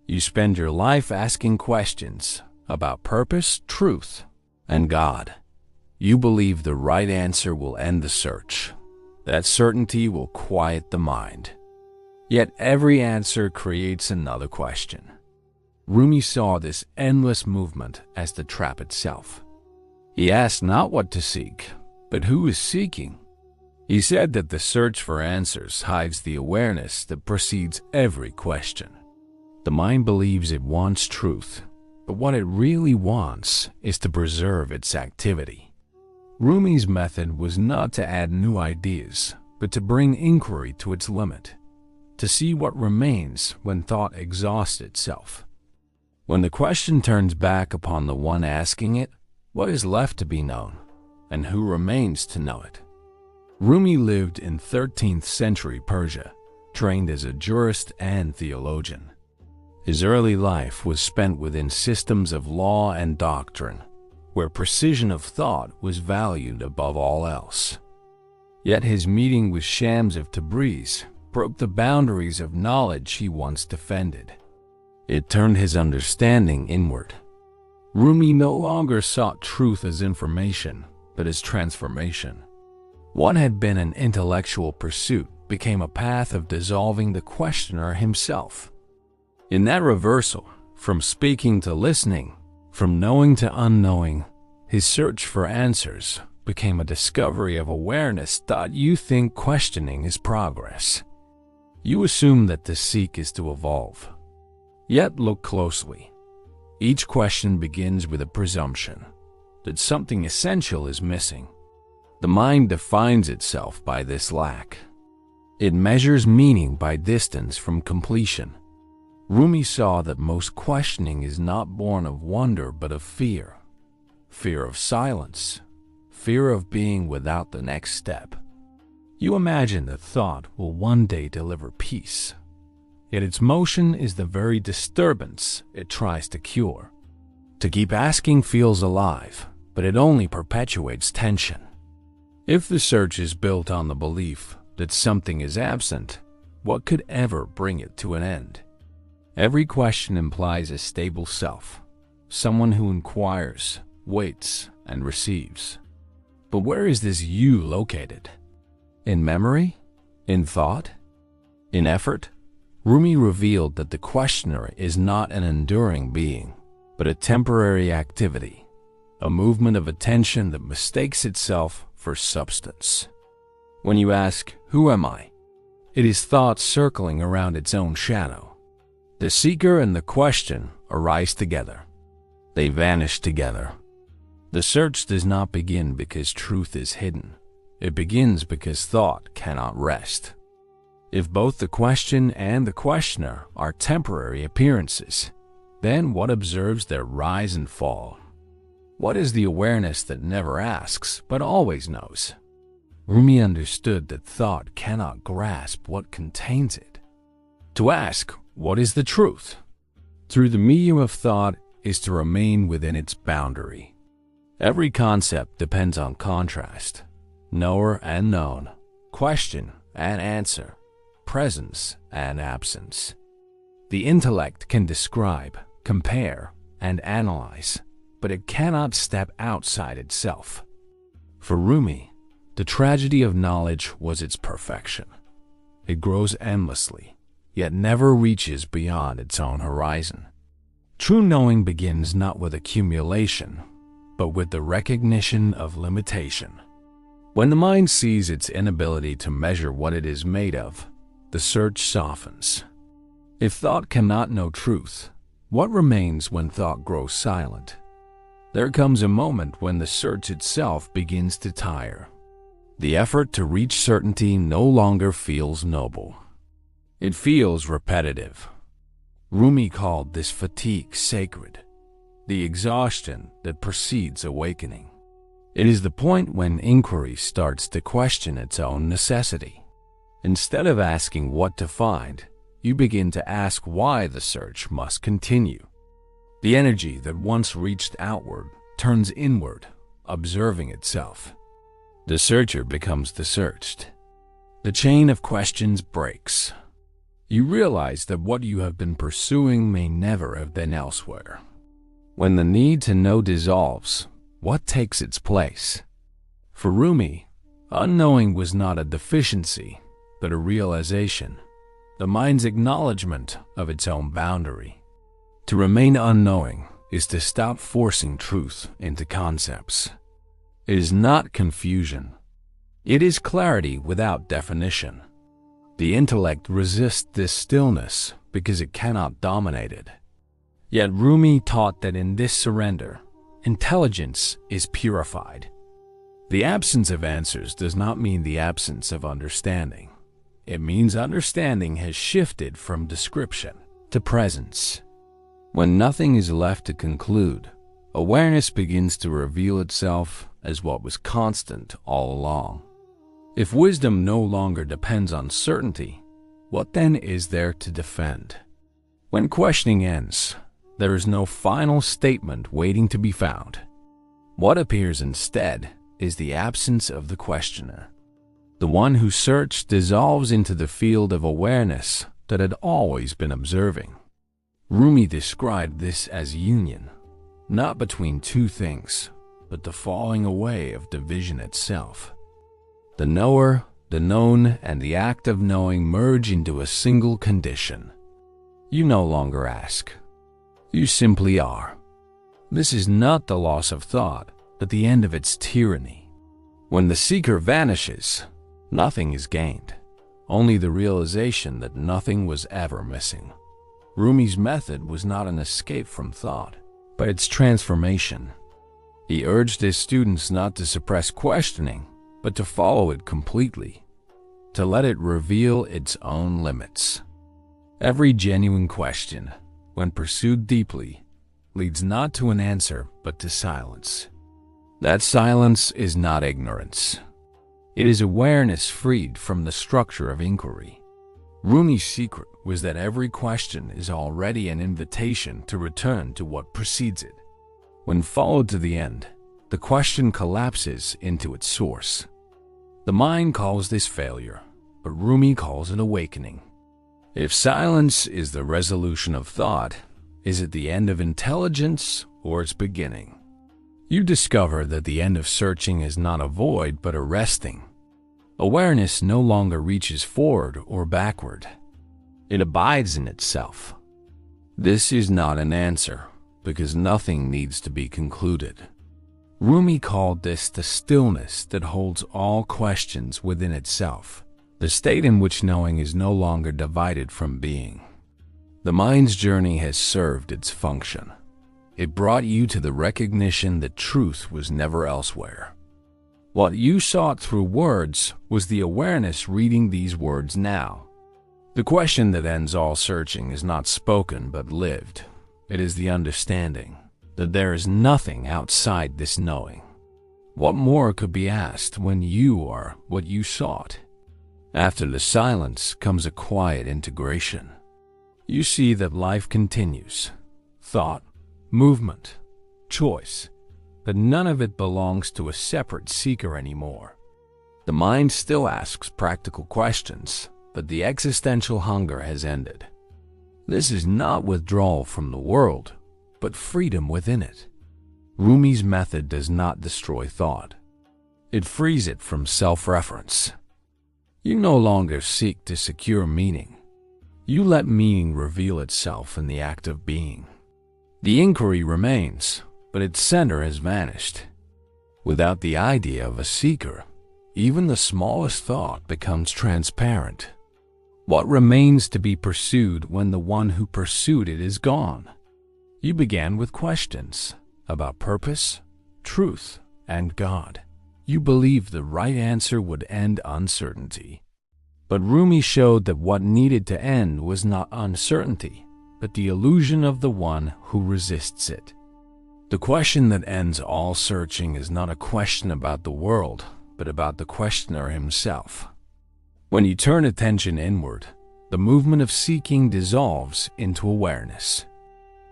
You spend your life asking questions about purpose, truth, and God. You believe the right answer will end the search. That certainty will quiet the mind. Yet every answer creates another question. Rumi saw this endless movement as the trap itself. He asked not what to seek, but who is seeking. He said that the search for answers hides the awareness that precedes every question. The mind believes it wants truth, but what it really wants is to preserve its activity. Rumi's method was not to add new ideas, but to bring inquiry to its limit, to see what remains when thought exhausts itself. When the question turns back upon the one asking it, what is left to be known, and who remains to know it? Rumi lived in 13th century Persia, trained as a jurist and theologian. His early life was spent within systems of law and doctrine, where precision of thought was valued above all else. Yet his meeting with Shams of Tabriz broke the boundaries of knowledge he once defended. It turned his understanding inward. Rumi no longer sought truth as information, but as transformation. What had been an intellectual pursuit became a path of dissolving the questioner himself. In that reversal, from speaking to listening, from knowing to unknowing, his search for answers became a discovery of awareness that you think questioning is progress. You assume that to seek is to evolve. Yet look closely. Each question begins with a presumption that something essential is missing. The mind defines itself by this lack. It measures meaning by distance from completion. Rumi saw that most questioning is not born of wonder but of fear. Fear of silence. Fear of being without the next step. You imagine that thought will one day deliver peace. Yet its motion is the very disturbance it tries to cure. To keep asking feels alive, but it only perpetuates tension. If the search is built on the belief that something is absent, what could ever bring it to an end? Every question implies a stable self, someone who inquires, waits, and receives. But where is this you located? In memory? In thought? In effort? Rumi revealed that the questioner is not an enduring being, but a temporary activity, a movement of attention that mistakes itself for substance. When you ask, "Who am I?" it is thought circling around its own shadow. The seeker and the question arise together. They vanish together. The search does not begin because truth is hidden. It begins because thought cannot rest. If both the question and the questioner are temporary appearances, then what observes their rise and fall? What is the awareness that never asks but always knows? Rumi understood that thought cannot grasp what contains it. To ask, what is the truth? Through the medium of thought is to remain within its boundary. Every concept depends on contrast, knower and known, question and answer, presence and absence. The intellect can describe, compare, and analyze, but it cannot step outside itself. For Rumi, the tragedy of knowledge was its perfection. It grows endlessly, yet never reaches beyond its own horizon. True knowing begins not with accumulation, but with the recognition of limitation. When the mind sees its inability to measure what it is made of, the search softens. If thought cannot know truth, what remains when thought grows silent? There comes a moment when the search itself begins to tire. The effort to reach certainty no longer feels noble. It feels repetitive. Rumi called this fatigue sacred, the exhaustion that precedes awakening. It is the point when inquiry starts to question its own necessity. Instead of asking what to find, you begin to ask why the search must continue. The energy that once reached outward turns inward, observing itself. The searcher becomes the searched. The chain of questions breaks. You realize that what you have been pursuing may never have been elsewhere. When the need to know dissolves, what takes its place? For Rumi, unknowing was not a deficiency, but a realization, the mind's acknowledgement of its own boundary. To remain unknowing is to stop forcing truth into concepts. It is not confusion. It is clarity without definition. The intellect resists this stillness because it cannot dominate it. Yet Rumi taught that in this surrender, intelligence is purified. The absence of answers does not mean the absence of understanding. It means understanding has shifted from description to presence. When nothing is left to conclude, awareness begins to reveal itself as what was constant all along. If wisdom no longer depends on certainty, what then is there to defend? When questioning ends, there is no final statement waiting to be found. What appears instead is the absence of the questioner. The one who searched dissolves into the field of awareness that had always been observing. Rumi described this as union, not between two things, but the falling away of division itself. The knower, the known, and the act of knowing merge into a single condition. You no longer ask. You simply are. This is not the loss of thought, but the end of its tyranny. When the seeker vanishes, nothing is gained, only the realization that nothing was ever missing. Rumi's method was not an escape from thought, but its transformation. He urged his students not to suppress questioning, but to follow it completely, to let it reveal its own limits. Every genuine question, when pursued deeply, leads not to an answer but to silence. That silence is not ignorance. It is awareness freed from the structure of inquiry. Rumi's secret was that every question is already an invitation to return to what precedes it. When followed to the end, the question collapses into its source. The mind calls this failure, but Rumi calls it awakening. If silence is the resolution of thought, is it the end of intelligence or its beginning? You discover that the end of searching is not a void but a resting. Awareness no longer reaches forward or backward. It abides in itself. This is not an answer, because nothing needs to be concluded. Rumi called this the stillness that holds all questions within itself, the state in which knowing is no longer divided from being. The mind's journey has served its function. It brought you to the recognition that truth was never elsewhere. What you sought through words was the awareness reading these words now. The question that ends all searching is not spoken but lived. It is the understanding that there is nothing outside this knowing. What more could be asked when you are what you sought? After the silence comes a quiet integration. You see that life continues. Thought, movement, choice, but none of it belongs to a separate seeker anymore. The mind still asks practical questions, but the existential hunger has ended. This is not withdrawal from the world, but freedom within it. Rumi's method does not destroy thought. It frees it from self-reference. You no longer seek to secure meaning. You let meaning reveal itself in the act of being. The inquiry remains, but its center has vanished. Without the idea of a seeker, even the smallest thought becomes transparent. What remains to be pursued when the one who pursued it is gone? You began with questions about purpose, truth, and God. You believed the right answer would end uncertainty. But Rumi showed that what needed to end was not uncertainty, but the illusion of the one who resists it. The question that ends all searching is not a question about the world, but about the questioner himself. When you turn attention inward, the movement of seeking dissolves into awareness.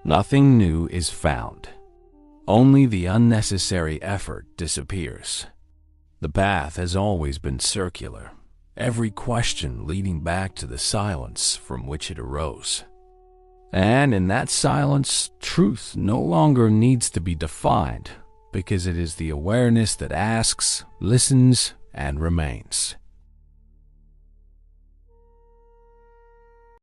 Nothing new is found. Only the unnecessary effort disappears. The path has always been circular. every question leading back to the silence from which it arose. And in that silence, truth no longer needs to be defined, because it is the awareness that asks, listens, and remains.